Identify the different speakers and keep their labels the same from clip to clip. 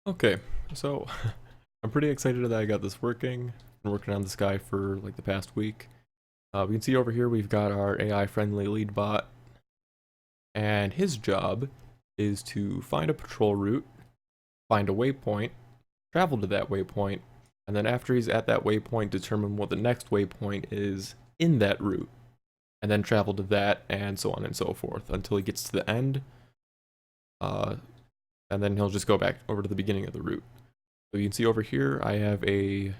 Speaker 1: Okay, so I'm pretty excited that I got this working. Been working on this guy for like the past week. We can see over here we've got our AI-friendly lead bot, and his job is to find a patrol route, find a waypoint, travel to that waypoint, and then after he's at that waypoint, determine what the next waypoint is in that route, and then travel to that, and so on and so forth until he gets to the end. And then he'll just go back over to the beginning of the route. So you can see over here I have a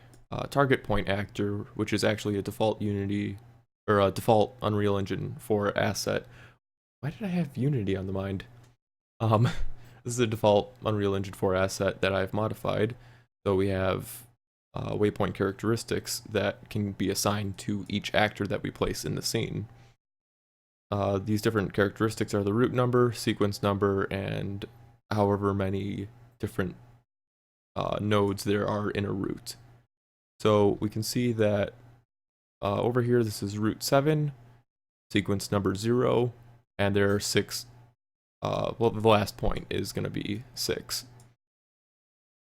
Speaker 1: target point actor, which is actually a default Unity or a default Unreal Engine 4 asset. Why did I have Unity on the mind? This is a default Unreal Engine 4 asset that I've modified. So we have waypoint characteristics that can be assigned to each actor that we place in the scene. These different characteristics are the route number, sequence number, and however many different nodes there are in a route. So we can see that over here this is route 7, sequence number 0, and there are 6, well the last point is going to be 6.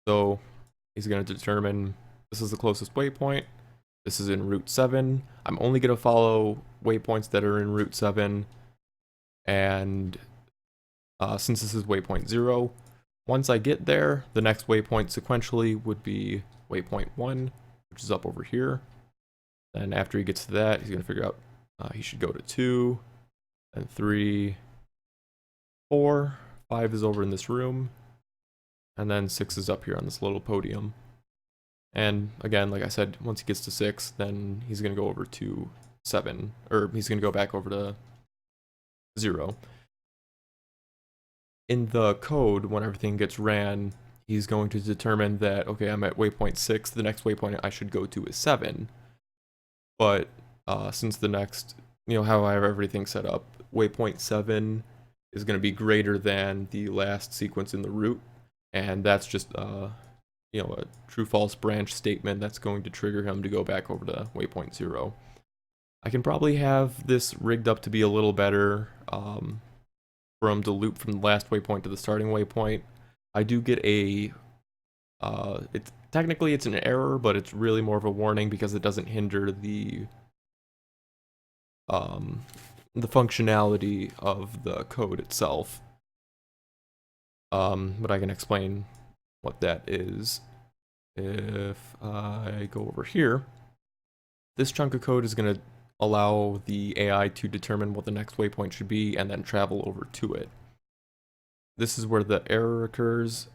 Speaker 1: So he's going to determine this is the closest waypoint, this is in route 7, I'm only going to follow waypoints that are in route 7, and since this is waypoint 0, once I get there, the next waypoint sequentially would be waypoint 1, which is up over here. Then after he gets to that, he's going to figure out he should go to 2, then 3, 4, 5 is over in this room, and then 6 is up here on this little podium. And again, like I said, once he gets to 6, then he's going to go over to 7, or he's going to go back over to 0. In the code, when everything gets ran, he's going to determine that, okay, I'm at waypoint 6, the next waypoint I should go to is 7. But since the next, how I have everything set up, waypoint 7 is going to be greater than the last sequence in the route, and that's just, a true-false branch statement that's going to trigger him to go back over to waypoint 0. I can probably have this rigged up to be a little better, for him to loop from the last waypoint to the starting waypoint. I do get a, technically it's an error, but it's really more of a warning because it doesn't hinder the functionality of the code itself. But I can explain what that is. If I go over here, this chunk of code is going to allow the AI to determine what the next waypoint should be and then travel over to it. This is where the error occurs,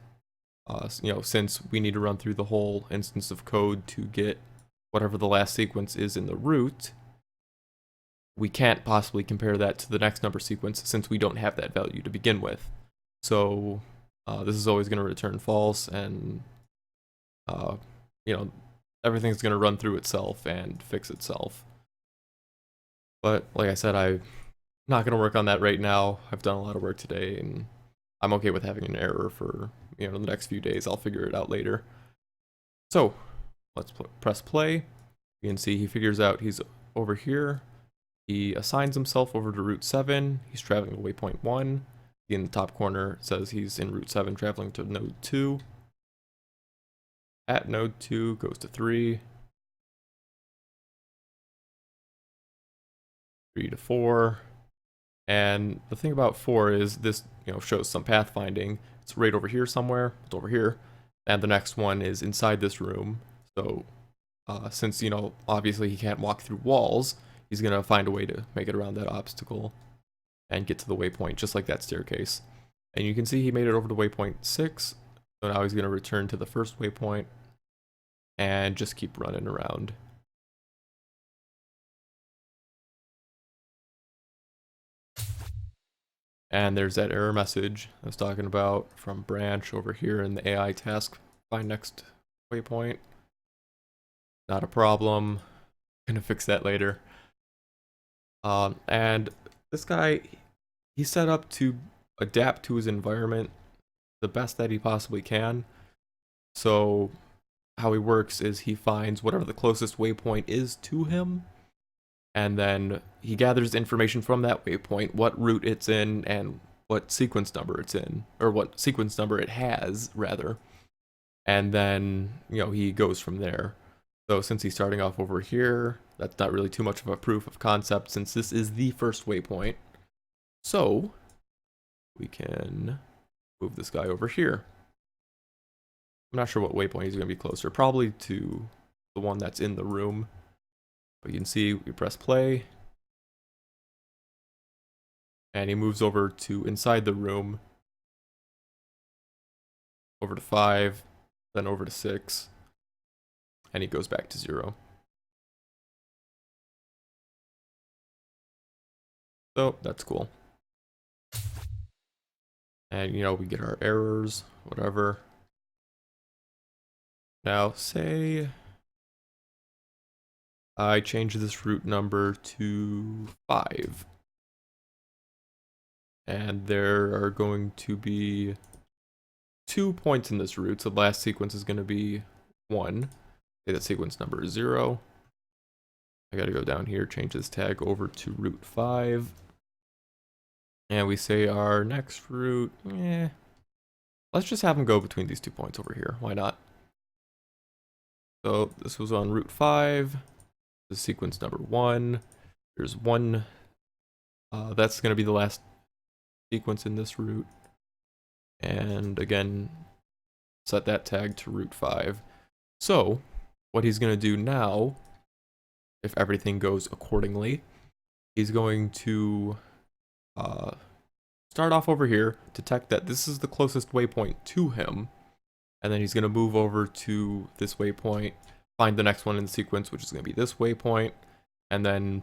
Speaker 1: since we need to run through the whole instance of code to get whatever the last sequence is in the route. We can't possibly compare that to the next number sequence since we don't have that value to begin with. So this is always going to return false, and everything's going to run through itself and fix itself. But like I said, I'm not going to work on that right now. I've done a lot of work today, and I'm okay with having an error for, the next few days. I'll figure it out later. So let's press play. You can see he figures out he's over here. He assigns himself over to route 7. He's traveling to waypoint 1. In the top corner, it says he's in route 7 traveling to node 2. At node 2 goes to 3. 3 to 4. And the thing about 4 is this, shows some pathfinding. It's right over here somewhere. It's over here. And the next one is inside this room. So since, obviously he can't walk through walls, he's going to find a way to make it around that obstacle and get to the waypoint, just like that staircase. And you can see he made it over to waypoint 6. So now he's going to return to the first waypoint and just keep running around. And there's that error message I was talking about from branch over here in the AI task, find next waypoint. Not a problem. Gonna fix that later. And this guy, he's set up to adapt to his environment the best that he possibly can. So how he works is he finds whatever the closest waypoint is to him, and then he gathers information from that waypoint, what route it's in and what sequence number it's in, or what sequence number it has, rather. and then, you know, he goes from there. So since he's starting off over here, that's not really too much of a proof of concept since this is the first waypoint. So we can move this guy over here. I'm not sure what waypoint he's going to be closer, probably to the one that's in the room. But you can see we press play, and he moves over to inside the room, over to 5, then over to 6, and he goes back to 0. So that's cool. And, you know, we get our errors, whatever. Now, say I change this route number to 5. And there are going to be 2 points in this route, so the last sequence is going to be 1. Say that sequence number is 0. I gotta go down here, change this tag over to route 5. And we say our next route, let's just have them go between these 2 points over here. Why not? So this was on route 5. This is sequence number 1. There's 1. That's going to be the last sequence in this route. And again, set that tag to route 5. So what he's going to do now, if everything goes accordingly, he's going to start off over here, detect that this is the closest waypoint to him, and then he's going to move over to this waypoint, find the next one in the sequence, which is going to be this waypoint, and then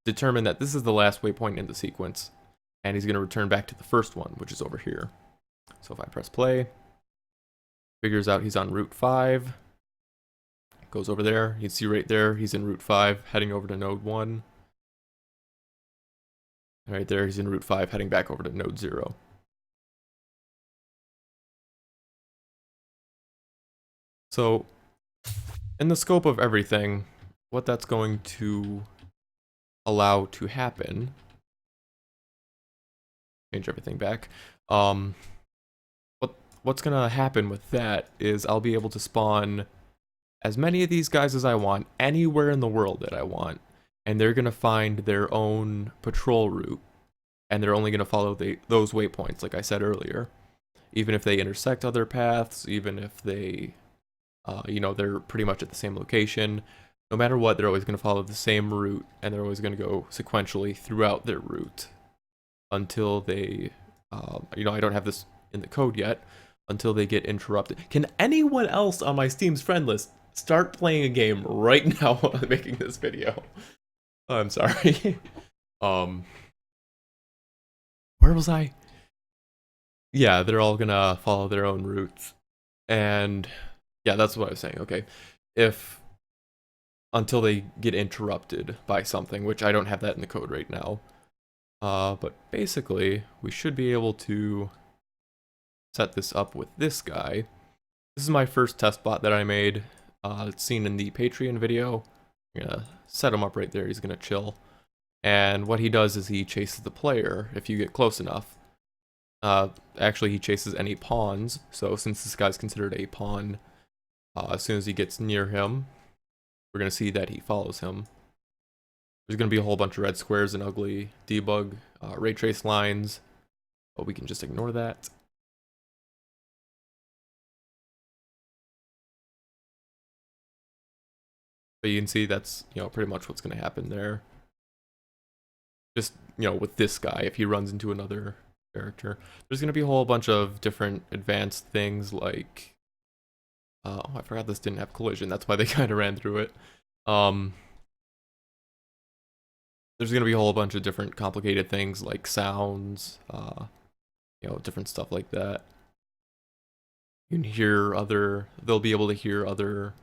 Speaker 1: determine that this is the last waypoint in the sequence, and he's going to return back to the first one, which is over here. So if I press play, figures out he's on route 5, goes over there, you can see right there, he's in route 5, heading over to node 1. Right there, he's in route 5, heading back over to node 0. So, in the scope of everything, what that's going to allow to happen, change everything back, what's going to happen with that is I'll be able to spawn as many of these guys as I want, anywhere in the world that I want, and they're going to find their own patrol route, and they're only going to follow those waypoints, like I said earlier. Even if they intersect other paths, even if they, you know, they're pretty much at the same location, no matter what, they're always going to follow the same route, and they're always going to go sequentially throughout their route until they, you know, I don't have this in the code yet, until they get interrupted. Can anyone else on my Steam's friend list start playing a game right now while I'm making this video? I'm sorry. Where was I? Yeah, they're all gonna follow their own routes. And yeah, that's what I was saying. Okay. If until they get interrupted by something, which I don't have that in the code right now. But basically, we should be able to set this up with this guy. This is my first test bot that I made. It's seen in the Patreon video. I'm gonna set him up right there. He's gonna chill. And what he does is he chases the player if you get close enough. Actually, he chases any pawns. So since this guy's considered a pawn, as soon as he gets near him, we're gonna see that he follows him. There's gonna be a whole bunch of red squares and ugly debug ray trace lines, but we can just ignore that. But you can see that's, you know, pretty much what's gonna happen there. Just, you know, with this guy, if he runs into another character, there's gonna be a whole bunch of different advanced things like, oh, I forgot this didn't have collision. That's why they kind of ran through it. There's gonna be a whole bunch of different complicated things like sounds, you know, different stuff like that. You can hear they'll be able to hear other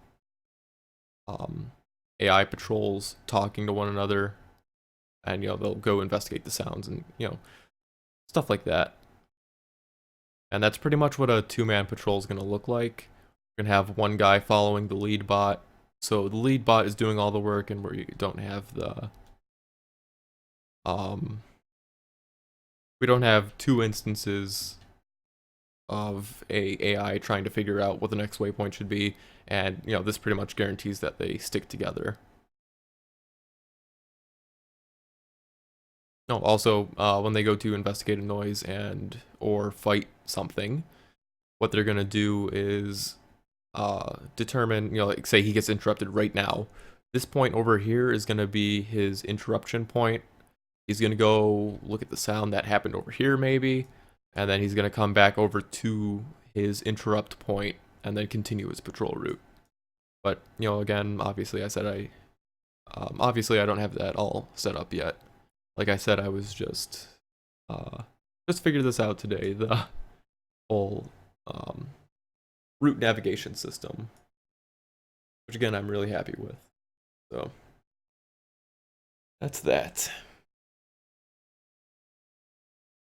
Speaker 1: AI patrols talking to one another, and, you know, they'll go investigate the sounds and, you know, stuff like that. And that's pretty much what a 2-man patrol is going to look like. We're going to have one guy following the lead bot. So the lead bot is doing all the work, and where you don't have the we don't have 2 instances of a AI trying to figure out what the next waypoint should be, and this pretty much guarantees that they stick together. No, also when they go to investigate a noise or fight something, what they're gonna do is determine, like say he gets interrupted right now. This point over here is gonna be his interruption point. He's gonna go look at the sound that happened over here maybe, and then he's gonna come back over to his interrupt point and then continue his patrol route. But again, obviously I don't have that all set up yet. Like I said, I was just figured this out today, the whole route navigation system, which again I'm really happy with. So that's that.